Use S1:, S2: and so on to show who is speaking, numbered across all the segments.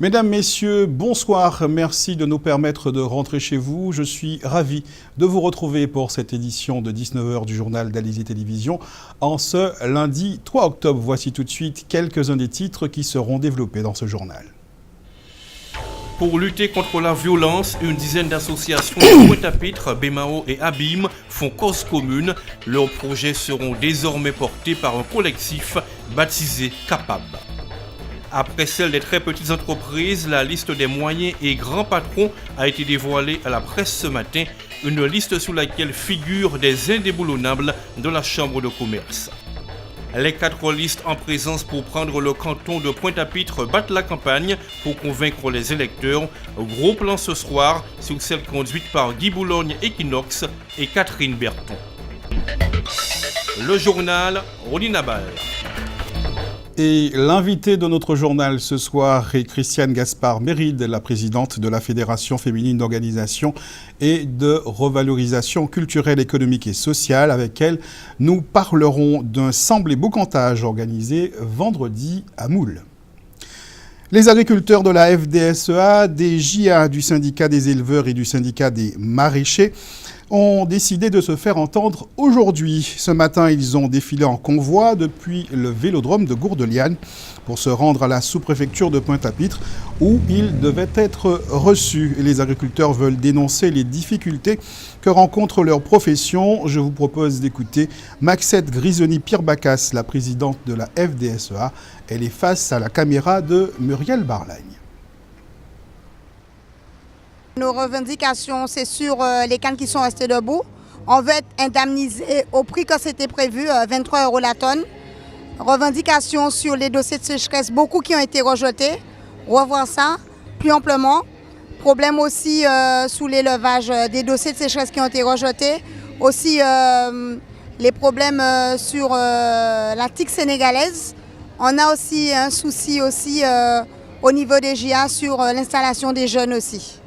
S1: Mesdames, Messieurs, bonsoir. Merci de nous permettre de rentrer chez vous. Je suis ravi de vous retrouver pour cette édition de 19h du journal d'Alizé Télévision en ce lundi 3 octobre. Voici tout de suite quelques-uns des titres qui seront développés dans ce journal.
S2: Pour lutter contre la violence, une dizaine d'associations de Pointe-à-Pitre, Bemao et Abim font cause commune. Leurs projets seront désormais portés par un collectif baptisé Capab. Après celle des très petites entreprises, la liste des moyens et grands patrons a été dévoilée à la presse ce matin, une liste sous laquelle figurent des indéboulonnables de la Chambre de commerce. Les 4 listes en présence pour prendre le canton de Pointe-à-Pitre battent la campagne pour convaincre les électeurs. Gros plan ce soir sur celle conduite par Guy Boulogne Equinox et Catherine Berton. Le journal, Rony Nabal.
S1: Et l'invité de notre journal ce soir est Christiane Gaspard-Méride, la présidente de la Fédération féminine d'organisation et de revalorisation culturelle, économique et sociale. Avec elle, nous parlerons d'un semblé boucantage organisé vendredi à Moule. Les agriculteurs de la FDSEA, des JA, du syndicat des éleveurs et du syndicat des maraîchers ont décidé de se faire entendre aujourd'hui. Ce matin, ils ont défilé en convoi depuis le vélodrome de Gourdeliane pour se rendre à la sous-préfecture de Pointe-à-Pitre où ils devaient être reçus. Les agriculteurs veulent dénoncer les difficultés que rencontre leur profession. Je vous propose d'écouter Maxette Grisoni-Pirbacas, la présidente de la FDSEA. Elle est face à la caméra de Muriel Barlagne.
S3: Nos revendications, c'est sur les cannes qui sont restées debout. On veut être indemnisé au prix que c'était prévu, 23 € la tonne. Revendications sur les dossiers de sécheresse, beaucoup qui ont été rejetés. Revoir ça plus amplement. Problème aussi sous l'élevage, des dossiers de sécheresse qui ont été rejetés. Aussi les problèmes sur la tique sénégalaise. On a aussi un souci aussi, au niveau des GIA sur l'installation des jeunes aussi.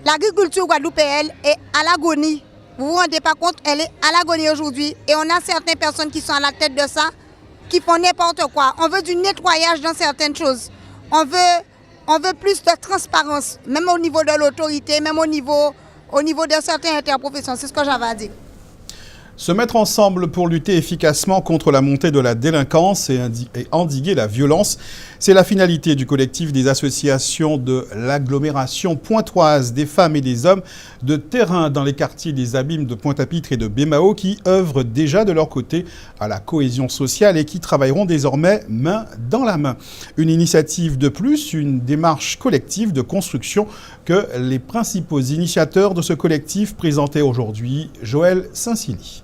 S3: L'agriculture guadeloupéenne est à l'agonie. Vous vous rendez pas compte, elle est à l'agonie aujourd'hui. Et on a certaines personnes qui sont à la tête de ça, qui font n'importe quoi. On veut du nettoyage dans certaines choses. On veut plus de transparence, même au niveau de l'autorité, même au niveau de certaines interprofessions. C'est ce que j'avais à dire.
S1: Se mettre ensemble pour lutter efficacement contre la montée de la délinquance et endiguer la violence, c'est la finalité du collectif des associations de l'agglomération pointoise des femmes et des hommes de terrain dans les quartiers des Abîmes de Pointe-à-Pitre et de Bemao qui œuvrent déjà de leur côté à la cohésion sociale et qui travailleront désormais main dans la main. Une initiative de plus, une démarche collective de construction que les principaux initiateurs de ce collectif présentaient aujourd'hui, Joël Saint-Silly.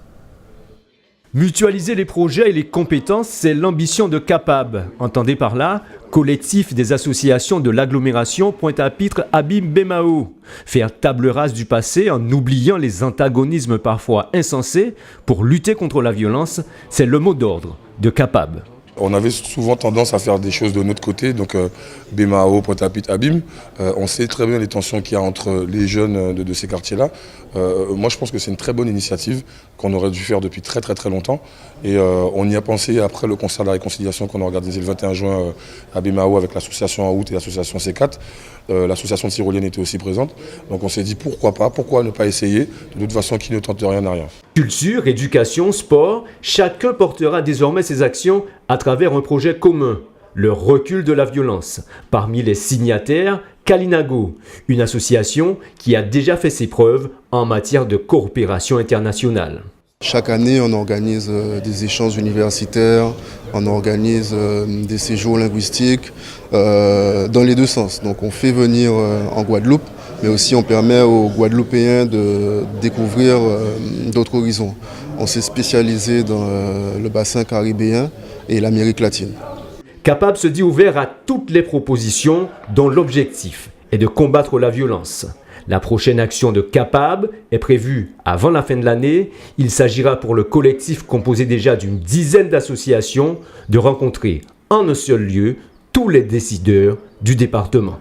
S4: Mutualiser les projets et les compétences, c'est l'ambition de Capab. Entendez par là, collectif des associations de l'agglomération Pointe-à-Pitre, Abim, Bemao. Faire table rase du passé en oubliant les antagonismes parfois insensés pour lutter contre la violence, c'est le mot d'ordre de Capab.
S5: On avait souvent tendance à faire des choses de notre côté, donc Bemao, Pointe-à-Pitre, Abim. On sait très bien les tensions qu'il y a entre les jeunes de ces quartiers-là. Moi, je pense que c'est une très bonne initiative qu'on aurait dû faire depuis très longtemps. Et on y a pensé après le concert de la réconciliation qu'on a organisé le 21 juin à Bemao avec l'association En Route et l'association C4. L'association tyrolienne était aussi présente. Donc on s'est dit pourquoi pas, pourquoi ne pas essayer. De toute façon, qui ne tente rien n'a rien. Culture, éducation, sport, chacun portera désormais ses actions à travers un projet commun, le recul de la violence. Parmi les signataires, Kalinago, une association qui a déjà fait ses preuves en matière de coopération internationale.
S6: Chaque année, on organise des échanges universitaires, on organise des séjours linguistiques dans les deux sens. Donc on fait venir en Guadeloupe, mais aussi on permet aux Guadeloupéens de découvrir d'autres horizons. On s'est spécialisé dans le bassin caribéen et l'Amérique latine.
S4: Capab se dit ouvert à toutes les propositions dont l'objectif est de combattre la violence. La prochaine action de Capab est prévue avant la fin de l'année. Il s'agira pour le collectif composé déjà d'une dizaine d'associations de rencontrer en un seul lieu tous les décideurs du département.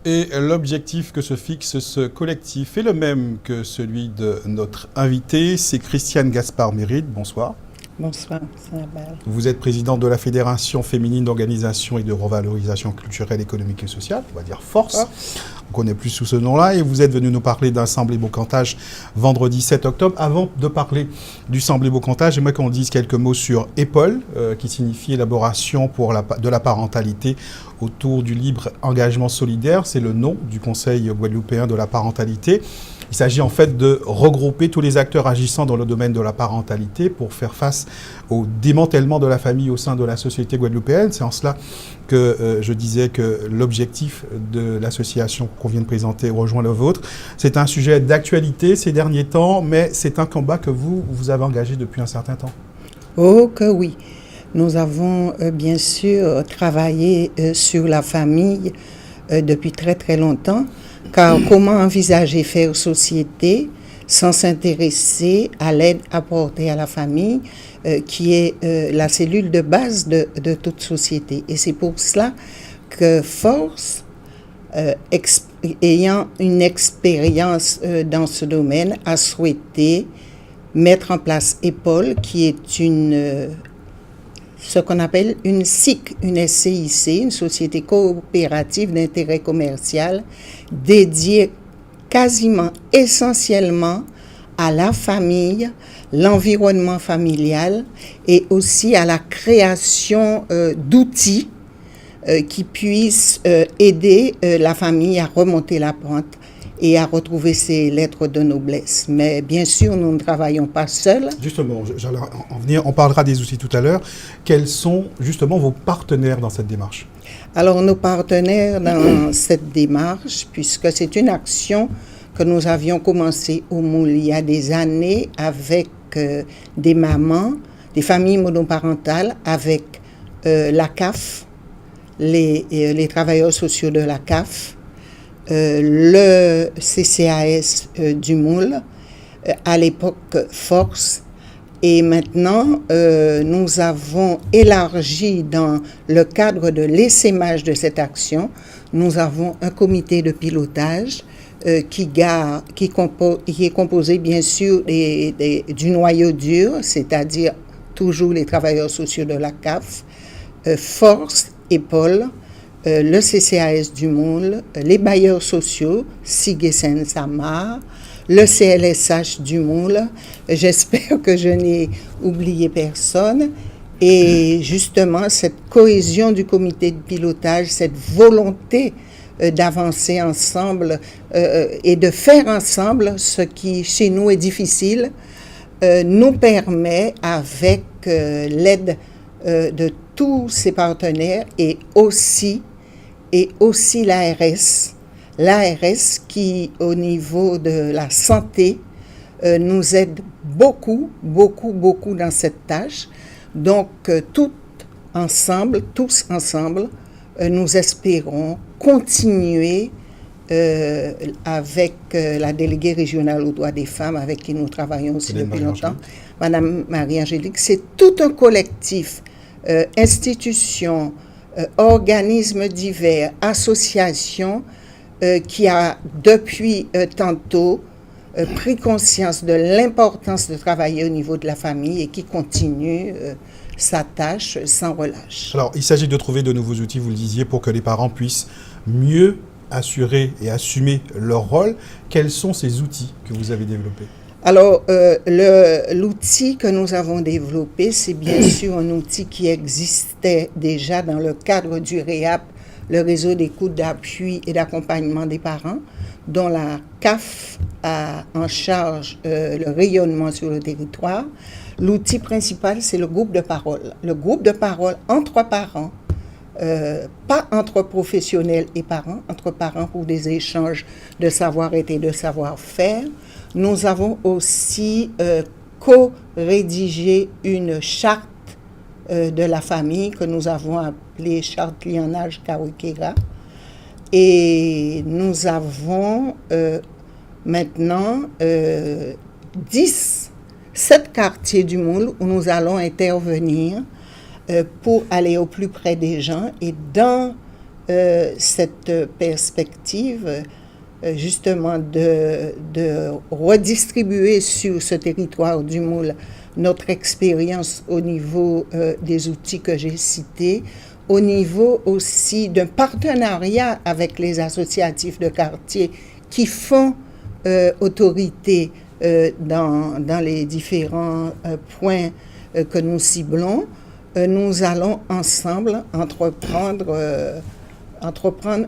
S1: Et l'objectif que se fixe ce collectif est le même que celui de notre invité, c'est Christiane Gaspard-Méride. Bonsoir.
S7: Bonsoir, Sanabal.
S1: Vous êtes présidente de la Fédération féminine d'organisation et de revalorisation culturelle, économique et sociale, on va dire FORCE. On connaît plus sous ce nom-là. Et vous êtes venu nous parler d'un Semblé-Beaucantage vendredi 7 octobre. Avant de parler du Semblé-Beaucantage, j'aimerais qu'on dise quelques mots sur EPOL, qui signifie élaboration de la parentalité autour du libre engagement solidaire. C'est le nom du Conseil guadeloupéen de la parentalité. Il s'agit en fait de regrouper tous les acteurs agissant dans le domaine de la parentalité pour faire face au démantèlement de la famille au sein de la société guadeloupéenne. C'est en cela que je disais que l'objectif de l'association qu'on vient de présenter rejoint le vôtre. C'est un sujet d'actualité ces derniers temps, mais c'est un combat que vous avez engagé depuis un certain temps.
S7: Oh que oui. Nous avons bien sûr travaillé sur la famille depuis très très longtemps. Car comment envisager faire société sans s'intéresser à l'aide apportée à la famille, qui est la cellule de base de toute société. Et c'est pour cela que Force, ayant une expérience dans ce domaine, a souhaité mettre en place EPOL, qui est ce qu'on appelle une SIC, une SCIC, une société coopérative d'intérêt commercial dédiée quasiment essentiellement à la famille, l'environnement familial et aussi à la création d'outils qui puissent aider la famille à remonter la pente et à retrouver ses lettres de noblesse. Mais bien sûr, nous ne travaillons pas seuls.
S1: Justement, j'allais en venir, on parlera des outils tout à l'heure. Quels sont justement vos partenaires dans cette démarche?
S7: Alors, nos partenaires dans cette démarche, puisque c'est une action que nous avions commencé au Moule il y a des années avec des mamans, des familles monoparentales, avec la CAF, les travailleurs sociaux de la CAF, le CCAS du Moule, à l'époque Force, et maintenant nous avons élargi dans le cadre de l'essaimage de cette action, nous avons un comité de pilotage qui est composé bien sûr du noyau dur, c'est-à-dire toujours les travailleurs sociaux de la CAF, Force, EPOL, le CCAS du Moule, les bailleurs sociaux, Sigesen Samar, le CLSH du Moule. J'espère que je n'ai oublié personne. Et justement, cette cohésion du comité de pilotage, cette volonté d'avancer ensemble et de faire ensemble ce qui, chez nous, est difficile, nous permet, avec l'aide de tous ces partenaires et aussi l'ARS qui, au niveau de la santé, nous aide beaucoup dans cette tâche. Donc, tous ensemble, nous espérons continuer avec la déléguée régionale aux droits des femmes, avec qui nous travaillons aussi depuis longtemps, Madame Marie-Angélique. C'est tout un collectif, institutions, organismes divers, associations qui a depuis tantôt pris conscience de l'importance de travailler au niveau de la famille et qui continue sa tâche sans relâche.
S1: Alors, il s'agit de trouver de nouveaux outils, vous le disiez, pour que les parents puissent mieux assurer et assumer leur rôle. Quels sont ces outils que vous avez développés?
S7: Alors, l'outil que nous avons développé, c'est bien sûr un outil qui existait déjà dans le cadre du REAP, le réseau d'écoute, d'appui et d'accompagnement des parents, dont la CAF a en charge le rayonnement sur le territoire. L'outil principal, c'est le groupe de parole. Le groupe de parole entre parents, pas entre professionnels et parents, entre parents pour des échanges de savoir-être et de savoir-faire. Nous avons aussi co-rédigé une charte de la famille que nous avons appelée Charte Lianage Kawekera. Et nous avons maintenant 7 quartiers du Moule où nous allons intervenir pour aller au plus près des gens. Et dans cette perspective, justement de redistribuer sur ce territoire du Moule notre expérience au niveau des outils que j'ai cités, au niveau aussi d'un partenariat avec les associatifs de quartier qui font autorité dans les différents points que nous ciblons. Nous allons ensemble entreprendre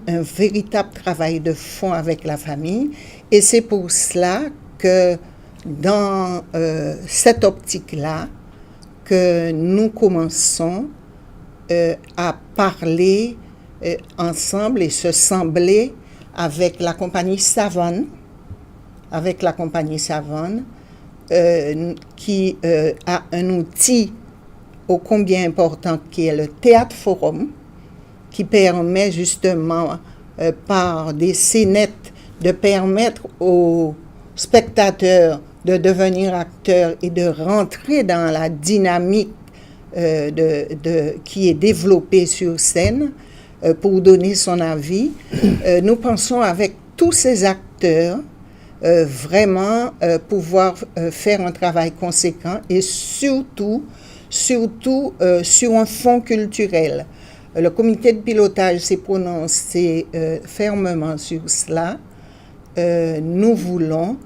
S7: un véritable travail de fond avec la famille. Et c'est pour cela que dans cette optique-là, que nous commençons à parler ensemble et se sembler avec la compagnie Savonne, qui a un outil ô combien important qui est le Théâtre Forum, qui permet justement par des scénettes de permettre aux spectateurs de devenir acteurs et de rentrer dans la dynamique qui est développée sur scène pour donner son avis. Nous pensons avec tous ces acteurs vraiment pouvoir faire un travail conséquent et surtout sur un fond culturel. Le comité de pilotage s'est prononcé fermement sur cela. Nous voulons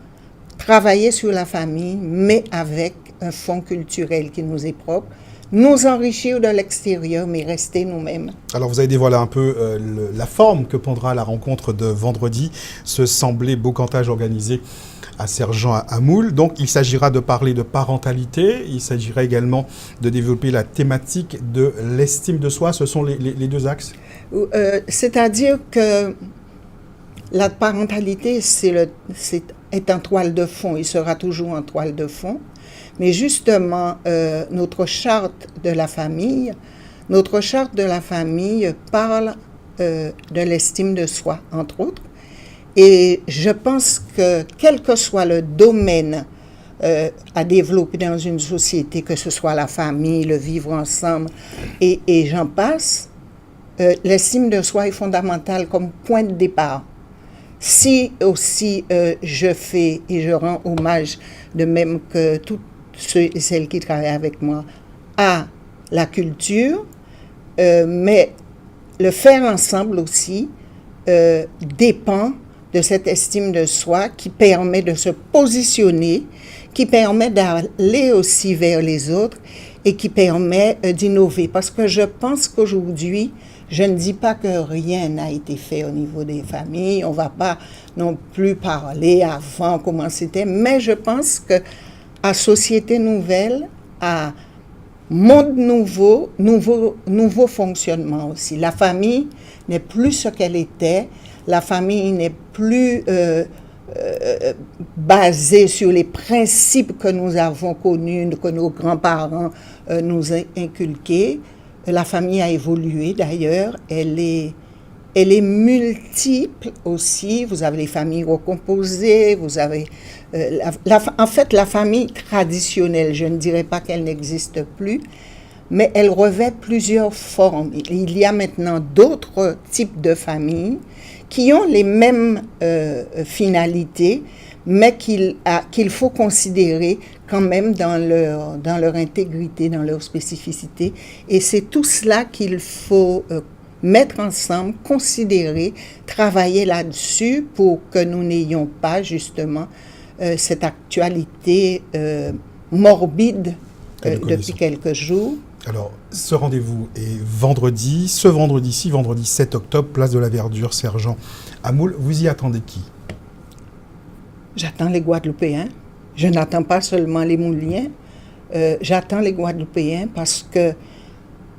S7: travailler sur la famille, mais avec un fond culturel qui nous est propre, nous enrichir de l'extérieur, mais rester nous-mêmes.
S1: Alors vous avez dévoilé un peu la forme que prendra la rencontre de vendredi, ce semblé beau cantage organisé à Sergent à Moule. Donc il s'agira de parler de parentalité, il s'agira également de développer la thématique de l'estime de soi. Ce sont les deux axes.
S7: C'est-à-dire que la parentalité est en toile de fond, il sera toujours en toile de fond. Mais justement, notre charte de la famille parle de l'estime de soi, entre autres. Et je pense que quel que soit le domaine à développer dans une société, que ce soit la famille, le vivre ensemble, et j'en passe, l'estime de soi est fondamentale comme point de départ. Si aussi je fais et je rends hommage, de même que toutes ceux et celles qui travaillent avec moi, à la culture, mais le faire ensemble aussi dépend de cette estime de soi qui permet de se positionner, qui permet d'aller aussi vers les autres et qui permet d'innover. Parce que je pense qu'aujourd'hui, je ne dis pas que rien n'a été fait au niveau des familles, on ne va pas non plus parler avant comment c'était, mais je pense qu'à société nouvelle, à monde nouveau fonctionnement aussi. La famille n'est plus ce qu'elle était, la famille n'est plus basée sur les principes que nous avons connus, que nos grands-parents nous ont inculqués. La famille a évolué d'ailleurs, elle est multiple aussi. Vous avez les familles recomposées, vous avez... en fait, la famille traditionnelle, je ne dirais pas qu'elle n'existe plus, mais elle revêt plusieurs formes. Il y a maintenant d'autres types de familles qui ont les mêmes finalités, mais qu'il faut considérer quand même dans leur intégrité, dans leur spécificité. Et c'est tout cela qu'il faut mettre ensemble, considérer, travailler là-dessus pour que nous n'ayons pas justement cette actualité morbide depuis quelques jours.
S1: Alors, ce rendez-vous est vendredi, vendredi 7 octobre, place de la Verdure, Sergent à Moule. Vous y attendez qui?
S7: J'attends les Guadeloupéens. Je n'attends pas seulement les Mouliens. J'attends les Guadeloupéens parce que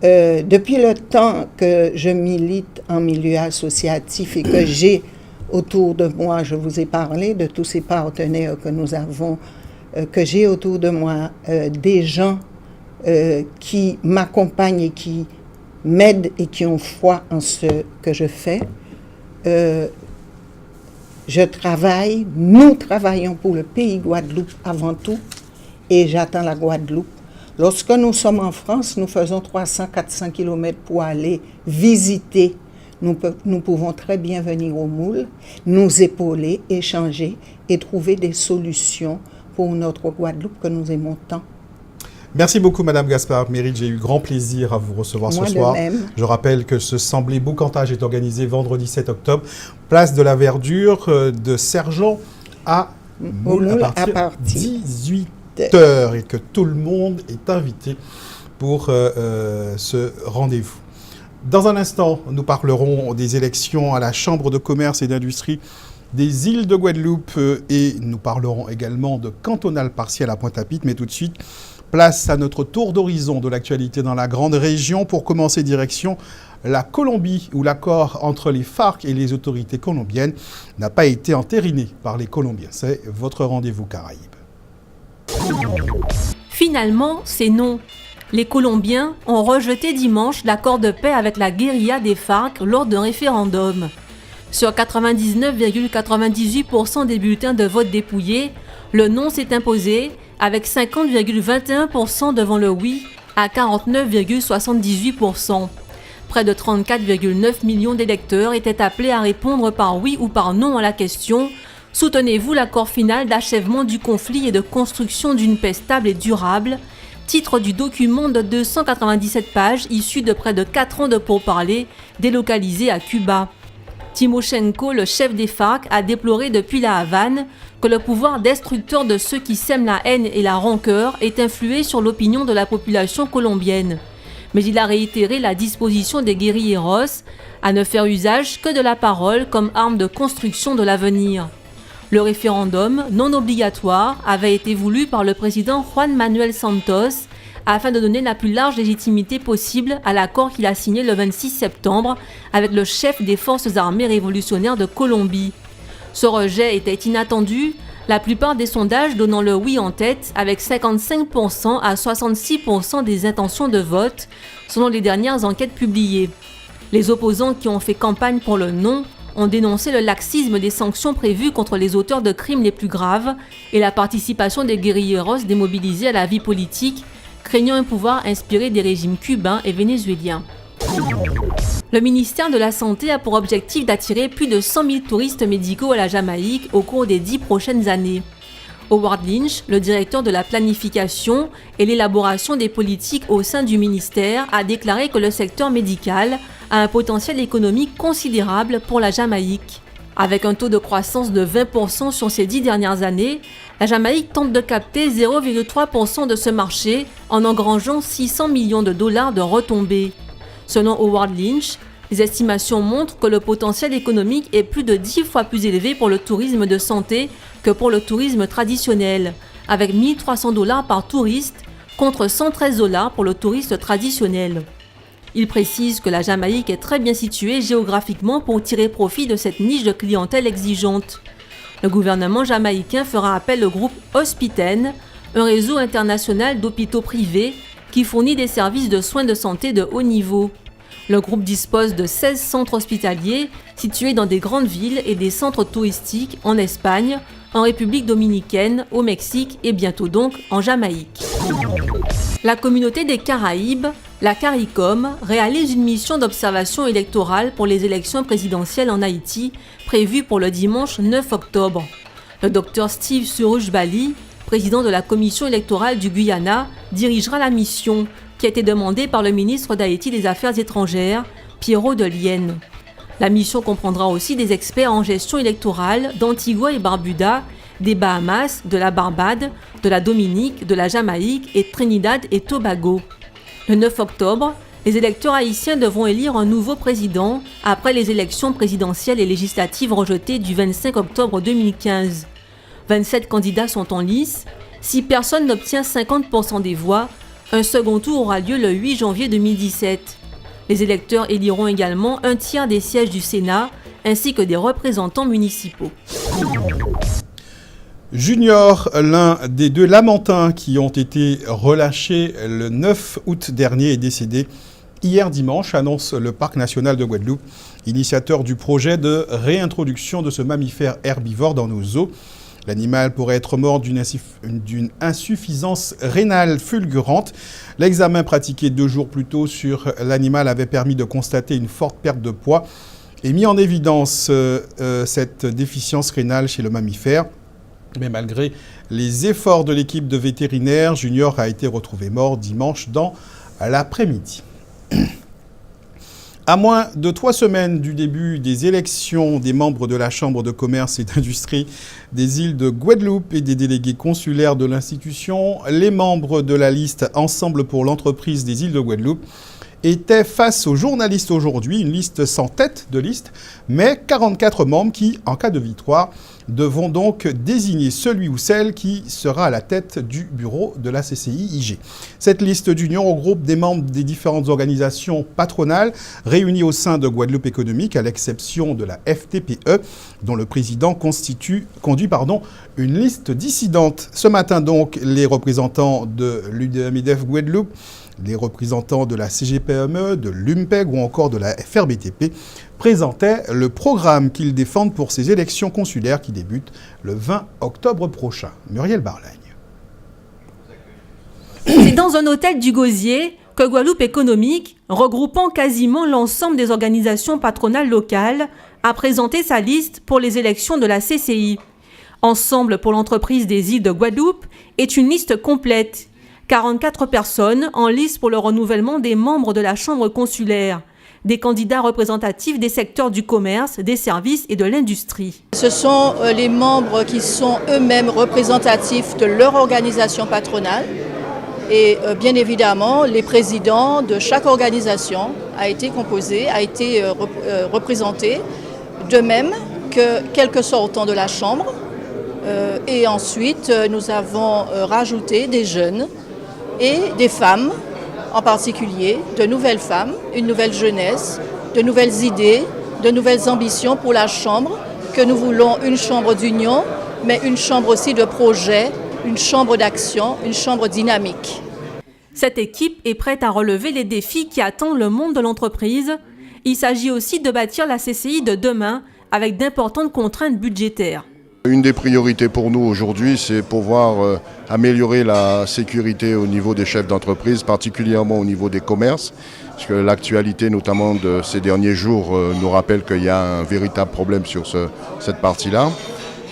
S7: depuis le temps que je milite en milieu associatif et que j'ai autour de moi, je vous ai parlé de tous ces partenaires que nous avons, que j'ai autour de moi des gens qui m'accompagnent et qui m'aident et qui ont foi en ce que je fais. Nous travaillons pour le pays Guadeloupe avant tout, et j'attends la Guadeloupe. Lorsque nous sommes en France, nous faisons 300-400 km pour aller visiter nous pouvons très bien venir au moule, nous épauler, échanger et trouver des solutions pour notre Guadeloupe que nous aimons tant.
S1: Merci beaucoup, Madame Gaspard Méride. J'ai eu grand plaisir à vous recevoir ce soir. Je rappelle que ce Semblé Boucantage est organisé vendredi 7 octobre, place de la Verdure de Sergent à Moule à partir de 18h et que tout le monde est invité pour ce rendez-vous. Dans un instant, nous parlerons des élections à la Chambre de commerce et d'industrie des îles de Guadeloupe et nous parlerons également de cantonal partiel à Pointe-à-Pitre. Mais tout de suite, place à notre tour d'horizon de l'actualité dans la grande région. Pour commencer, direction la Colombie, où l'accord entre les FARC et les autorités colombiennes n'a pas été entériné par les Colombiens. C'est votre rendez-vous Caraïbes.
S8: Finalement, c'est non. Les Colombiens ont rejeté dimanche l'accord de paix avec la guérilla des FARC lors d'un référendum. Sur 99,98% des bulletins de vote dépouillés, le non s'est imposé avec 50,21% devant le oui à 49,78%. Près de 34,9 millions d'électeurs étaient appelés à répondre par oui ou par non à la question « Soutenez-vous l'accord final d'achèvement du conflit et de construction d'une paix stable et durable ?» titre du document de 297 pages issu de près de 4 ans de pourparlers délocalisés à Cuba. Timoshenko, le chef des FARC, a déploré depuis la Havane que le pouvoir destructeur de ceux qui sèment la haine et la rancœur est influé sur l'opinion de la population colombienne. Mais il a réitéré la disposition des guérilleros à ne faire usage que de la parole comme arme de construction de l'avenir. Le référendum, non obligatoire, avait été voulu par le président Juan Manuel Santos afin de donner la plus large légitimité possible à l'accord qu'il a signé le 26 septembre avec le chef des forces armées révolutionnaires de Colombie. Ce rejet était inattendu, la plupart des sondages donnant le oui en tête avec 55% à 66% des intentions de vote, selon les dernières enquêtes publiées. Les opposants qui ont fait campagne pour le non ont dénoncé le laxisme des sanctions prévues contre les auteurs de crimes les plus graves et la participation des guérilleros démobilisés à la vie politique, craignant un pouvoir inspiré des régimes cubains et vénézuéliens. Le ministère de la Santé a pour objectif d'attirer plus de 100 000 touristes médicaux à la Jamaïque au cours des 10 prochaines années. Howard Lynch, le directeur de la planification et l'élaboration des politiques au sein du ministère, a déclaré que le secteur médical a un potentiel économique considérable pour la Jamaïque. Avec un taux de croissance de 20% sur ces 10 dernières années, la Jamaïque tente de capter 0,3% de ce marché en engrangeant 600 millions de dollars de retombées. Selon Howard Lynch, les estimations montrent que le potentiel économique est plus de 10 fois plus élevé pour le tourisme de santé que pour le tourisme traditionnel, avec 1 300 $ par touriste contre 113 $ pour le touriste traditionnel. Il précise que la Jamaïque est très bien située géographiquement pour tirer profit de cette niche de clientèle exigeante. Le gouvernement jamaïcain fera appel au groupe Hospiten, un réseau international d'hôpitaux privés qui fournit des services de soins de santé de haut niveau. Le groupe dispose de 16 centres hospitaliers situés dans des grandes villes et des centres touristiques en Espagne, en République dominicaine, au Mexique et bientôt donc en Jamaïque. La communauté des Caraïbes, la CARICOM, réalise une mission d'observation électorale pour les élections présidentielles en Haïti prévues pour le dimanche 9 octobre. Le Dr Steve Suruj-Bali, président de la commission électorale du Guyana, dirigera la mission qui a été demandée par le ministre d'Haïti des Affaires étrangères, Pierrot de Lienne. La mission comprendra aussi des experts en gestion électorale d'Antigua et Barbuda, des Bahamas, de la Barbade, de la Dominique, de la Jamaïque et Trinidad et Tobago. Le 9 octobre, les électeurs haïtiens devront élire un nouveau président après les élections présidentielles et législatives rejetées du 25 octobre 2015. 27 candidats sont en lice. Si personne n'obtient 50% des voix, un second tour aura lieu le 8 janvier 2017. Les électeurs éliront également un tiers des sièges du Sénat ainsi que des représentants municipaux.
S1: Junior, l'un des 2 Lamentins qui ont été relâchés le 9 août dernier, est décédé hier dimanche, annonce le Parc national de Guadeloupe, initiateur du projet de réintroduction de ce mammifère herbivore dans nos eaux. L'animal pourrait être mort d'une insuffisance rénale fulgurante. L'examen pratiqué 2 jours plus tôt sur l'animal avait permis de constater une forte perte de poids et mis en évidence cette déficience rénale chez le mammifère. Mais malgré les efforts de l'équipe de vétérinaires, Junior a été retrouvé mort dimanche dans l'après-midi. À moins de 3 semaines du début des élections des membres de la Chambre de commerce et d'industrie des îles de Guadeloupe et des délégués consulaires de l'institution, les membres de la liste Ensemble pour l'entreprise des îles de Guadeloupe étaient face aux journalistes aujourd'hui, une liste sans tête de liste, mais 44 membres qui, en cas de victoire, devront donc désigner celui ou celle qui sera à la tête du bureau de la CCI-IG. Cette liste d'union regroupe des membres des différentes organisations patronales réunies au sein de Guadeloupe Économique, à l'exception de la FTPE, dont le président conduit une liste dissidente. Ce matin donc, les représentants de l'UDMIDEF Guadeloupe, les représentants de la CGPME, de l'UMPEG ou encore de la FRBTP présentaient le programme qu'ils défendent pour ces élections consulaires qui débutent le 20 octobre prochain. Muriel Barlagne.
S8: C'est dans un hôtel du Gosier que Guadeloupe Économique, regroupant quasiment l'ensemble des organisations patronales locales, a présenté sa liste pour les élections de la CCI. Ensemble pour l'entreprise des îles de Guadeloupe est une liste complète. 44 personnes en lice pour le renouvellement des membres de la Chambre consulaire, des candidats représentatifs des secteurs du commerce, des services et de l'industrie.
S9: Ce sont les membres qui sont eux-mêmes représentatifs de leur organisation patronale et bien évidemment les présidents de chaque organisation a été représenté, de même que quelques sortants de la Chambre et ensuite nous avons rajouté des jeunes et des femmes, en particulier, de nouvelles femmes, une nouvelle jeunesse, de nouvelles idées, de nouvelles ambitions pour la Chambre, que nous voulons une chambre d'union, mais une chambre aussi de projet, une chambre d'action, une chambre dynamique.
S8: Cette équipe est prête à relever les défis qui attendent le monde de l'entreprise. Il s'agit aussi de bâtir la CCI de demain avec d'importantes contraintes budgétaires.
S10: Une des priorités pour nous aujourd'hui, c'est pouvoir améliorer la sécurité au niveau des chefs d'entreprise, particulièrement au niveau des commerces, parce que l'actualité notamment de ces derniers jours nous rappelle qu'il y a un véritable problème sur cette partie-là.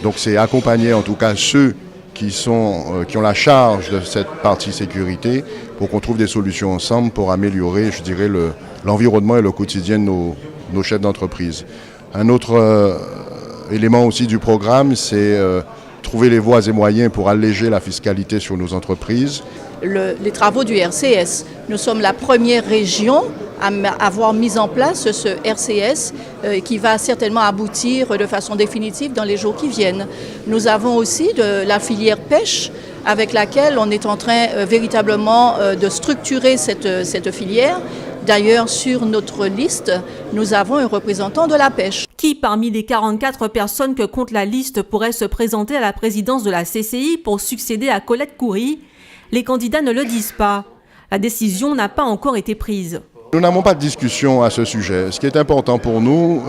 S10: Donc c'est accompagner en tout cas ceux qui ont la charge de cette partie sécurité pour qu'on trouve des solutions ensemble pour améliorer, je dirais, l'environnement et le quotidien de nos chefs d'entreprise. Un autre élément aussi du programme, c'est trouver les voies et moyens pour alléger la fiscalité sur nos entreprises.
S9: Les travaux du RCS, nous sommes la première région à avoir mis en place ce RCS qui va certainement aboutir de façon définitive dans les jours qui viennent. Nous avons aussi de la filière pêche avec laquelle on est en train véritablement de structurer cette filière. D'ailleurs, sur notre liste, nous avons un représentant de la pêche.
S8: Qui, parmi les 44 personnes que compte la liste, pourrait se présenter à la présidence de la CCI pour succéder à Colette Coury? Les candidats ne le disent pas. La décision n'a pas encore été prise.
S10: Nous n'avons pas de discussion à ce sujet. Ce qui est important pour nous,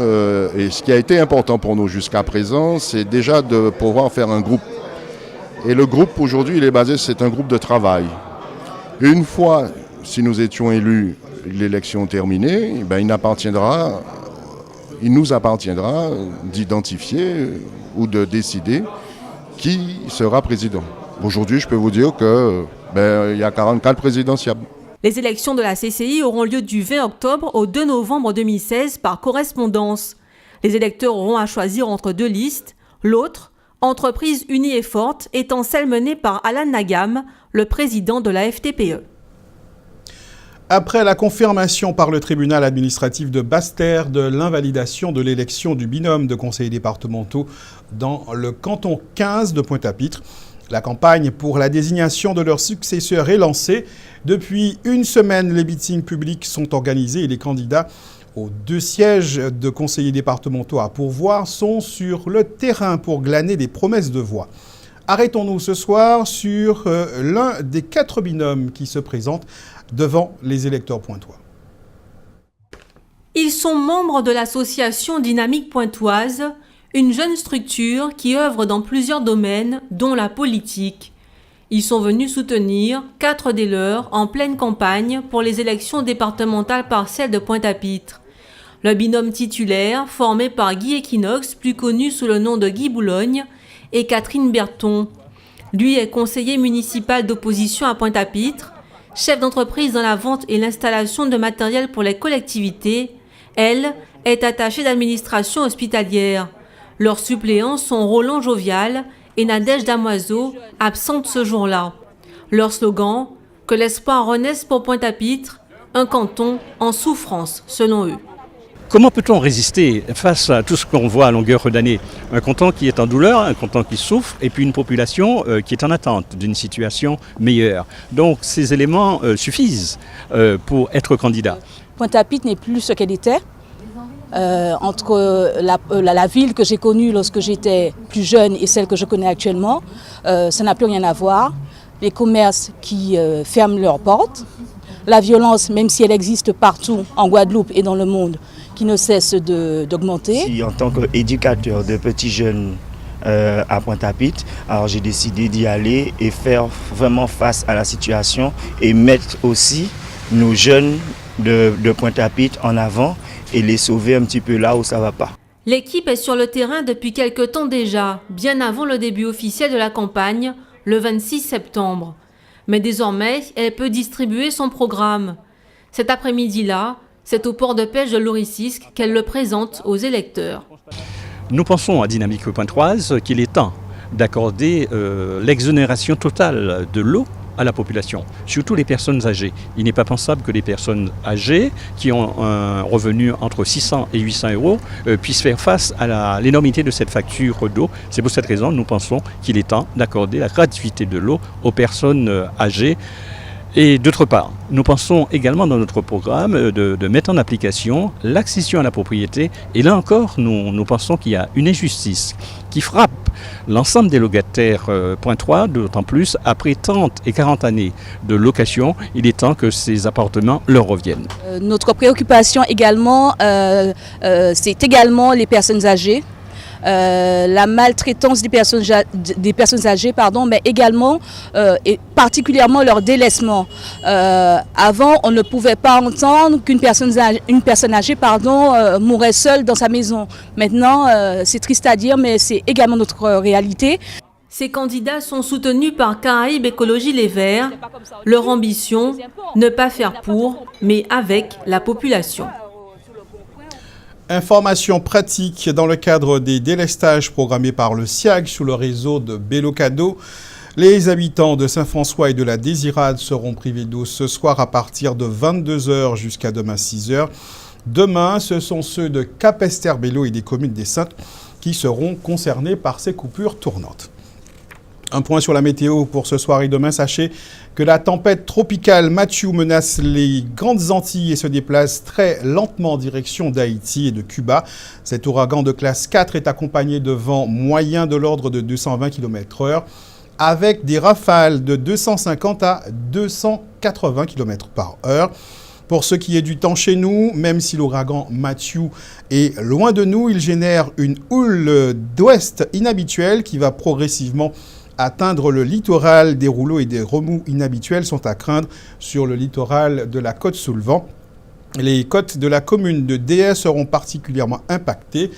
S10: et ce qui a été important pour nous jusqu'à présent, c'est déjà de pouvoir faire un groupe. Et le groupe, aujourd'hui, il est basé, c'est un groupe de travail. Une fois, si nous étions élus, l'élection terminée, il nous appartiendra d'identifier ou de décider qui sera président. Aujourd'hui, je peux vous dire qu'il y a 44 présidentiables.
S8: Les élections de la CCI auront lieu du 20 octobre au 2 novembre 2016 par correspondance. Les électeurs auront à choisir entre 2 listes. L'autre, Entreprise unie et forte, étant celle menée par Alan Nagam, le président de la FTPE.
S1: Après la confirmation par le tribunal administratif de Basse-Terre de l'invalidation de l'élection du binôme de conseillers départementaux dans le canton 15 de Pointe-à-Pitre, la campagne pour la désignation de leur successeur est lancée. Depuis une semaine, les meetings publics sont organisés et les candidats aux 2 sièges de conseillers départementaux à pourvoir sont sur le terrain pour glaner des promesses de voix. Arrêtons-nous ce soir sur l'un des 4 binômes qui se présentent devant les électeurs pointois.
S8: Ils sont membres de l'association Dynamique Pointoise, Une jeune structure qui œuvre dans plusieurs domaines, dont la politique. Ils sont venus soutenir 4 des leurs en pleine campagne pour les élections départementales partielles de Pointe-à-Pitre. Le binôme titulaire, formé par Guy Equinox, plus connu sous le nom de Guy Boulogne, et Catherine Berton. Lui est conseiller municipal d'opposition à Pointe-à-Pitre, chef d'entreprise dans la vente et l'installation de matériel pour les collectivités. Elle est attachée d'administration hospitalière. Leurs suppléants sont Roland Jovial et Nadège Damoiseau, absente ce jour-là. Leur slogan, que l'espoir renaisse pour Pointe-à-Pitre, un canton en souffrance selon eux.
S11: Comment peut-on résister face à tout ce qu'on voit à longueur d'année? Un canton qui est en douleur, un canton qui souffre, et puis une population qui est en attente d'une situation meilleure. Donc ces éléments suffisent pour être candidat.
S12: Pointe-à-Pitre n'est plus ce qu'elle était. Entre la ville que j'ai connue lorsque j'étais plus jeune et celle que je connais actuellement, ça n'a plus rien à voir. Les commerces qui ferment leurs portes, la violence, même si elle existe partout en Guadeloupe et dans le monde, qui ne cesse d'augmenter.
S13: Si, en tant qu'éducateur de petits jeunes à Pointe-à-Pitre, alors j'ai décidé d'y aller et faire vraiment face à la situation et mettre aussi nos jeunes de Pointe-à-Pitre en avant et les sauver un petit peu là où ça ne va pas.
S8: L'équipe est sur le terrain depuis quelque temps déjà, bien avant le début officiel de la campagne, le 26 septembre. Mais désormais, elle peut distribuer son programme. Cet après-midi-là, c'est au port de pêche de l'Oricisque qu'elle le présente aux électeurs.
S11: Nous pensons à Dynamique Pointoise qu'il est temps d'accorder l'exonération totale de l'eau à la population, surtout les personnes âgées. Il n'est pas pensable que les personnes âgées qui ont un revenu entre 600 et 800 euros puissent faire face à l'énormité de cette facture d'eau. C'est pour cette raison que nous pensons qu'il est temps d'accorder la gratuité de l'eau aux personnes âgées. Et d'autre part, nous pensons également dans notre programme de mettre en application l'accession à la propriété. Et là encore, nous pensons qu'il y a une injustice qui frappe l'ensemble des locataires pointois, d'autant plus après 30 et 40 années de location, il est temps que ces appartements leur reviennent.
S12: Notre préoccupation également, c'est également les personnes âgées. La maltraitance des personnes âgées, mais également et particulièrement leur délaissement. Avant, on ne pouvait pas entendre qu'une personne âgée mourait seule dans sa maison. Maintenant, c'est triste à dire, mais c'est également notre réalité.
S8: Ces candidats sont soutenus par Caraïbes Écologie Les Verts. Leur ambition, ne pas faire pour, mais avec la population.
S1: Information pratique dans le cadre des délestages programmés par le SIAG sous le réseau de Bélocado. Les habitants de Saint-François et de la Désirade seront privés d'eau ce soir à partir de 22 h jusqu'à demain 6 h. Demain, ce sont ceux de Cap-Esterbello et des communes des Saintes qui seront concernés par ces coupures tournantes. Un point sur la météo pour ce soir et demain. Sachez que la tempête tropicale Mathieu menace les Grandes Antilles et se déplace très lentement en direction d'Haïti et de Cuba. Cet ouragan de classe 4 est accompagné de vents moyens de l'ordre de 220 km/h avec des rafales de 250 à 280 km/h. Pour ce qui est du temps chez nous, même si l'ouragan Mathieu est loin de nous, il génère une houle d'ouest inhabituelle qui va progressivement atteindre le littoral. Des rouleaux et des remous inhabituels sont à craindre sur le littoral de la côte sous le vent. Les côtes de la commune de Déès seront particulièrement impactées.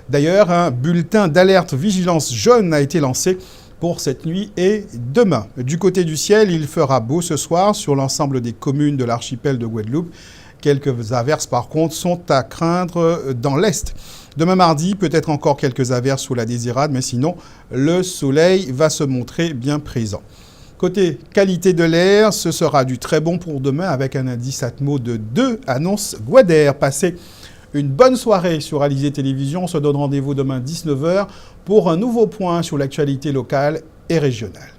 S1: D'ailleurs, un bulletin d'alerte vigilance jaune a été lancé pour cette nuit et demain. Du côté du ciel, il fera beau ce soir sur l'ensemble des communes de l'archipel de Guadeloupe. Quelques averses, par contre, sont à craindre dans l'est. Demain mardi, peut-être encore quelques averses sous la Désirade, mais sinon, le soleil va se montrer bien présent. Côté qualité de l'air, ce sera du très bon pour demain avec un indice Atmo de 2, annonce Guader. Passez une bonne soirée sur Alizé Télévision. On se donne rendez-vous demain 19 h pour un nouveau point sur l'actualité locale et régionale.